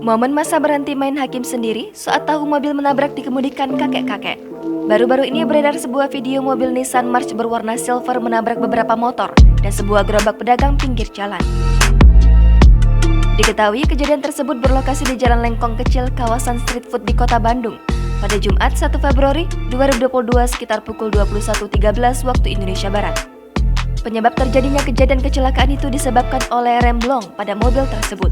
Momen masa berhenti main hakim sendiri saat tahu mobil menabrak dikemudikan kakek-kakek. Baru-baru ini beredar sebuah video mobil Nissan March berwarna silver menabrak beberapa motor dan sebuah gerobak pedagang pinggir jalan. Diketahui kejadian tersebut berlokasi di Jalan Lengkong Kecil, kawasan street food di Kota Bandung, pada Jumat 1 Februari 2022 sekitar pukul 21.13 waktu Indonesia Barat. Penyebab terjadinya kejadian kecelakaan itu disebabkan oleh rem blong pada mobil tersebut.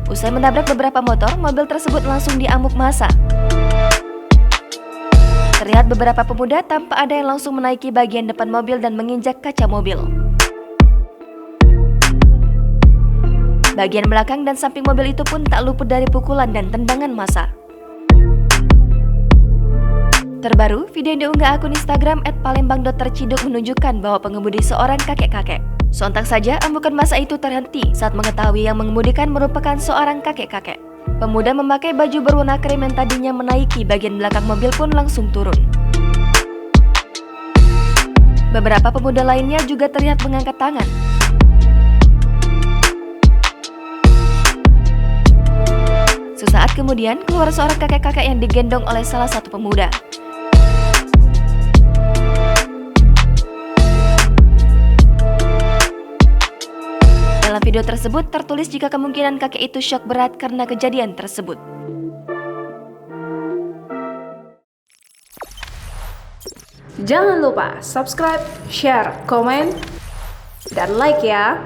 Usai menabrak beberapa motor, mobil tersebut langsung diamuk massa. Terlihat beberapa pemuda tanpa ada yang langsung menaiki bagian depan mobil dan menginjak kaca mobil. Bagian belakang dan samping mobil itu pun tak luput dari pukulan dan tendangan massa. Terbaru, video yang diunggah akun Instagram @palembang.terciduk menunjukkan bahwa pengemudi seorang kakek-kakek. Sontak saja amukan massa itu terhenti saat mengetahui yang mengemudikan merupakan seorang kakek-kakek. Pemuda memakai baju berwarna krem yang tadinya menaiki bagian belakang mobil pun langsung turun. Beberapa pemuda lainnya juga terlihat mengangkat tangan. Sesaat kemudian keluar seorang kakek-kakek yang digendong oleh salah satu pemuda. Dalam video tersebut tertulis jika kemungkinan kakek itu syok berat karena kejadian tersebut. Jangan lupa subscribe, share, komen, dan like ya!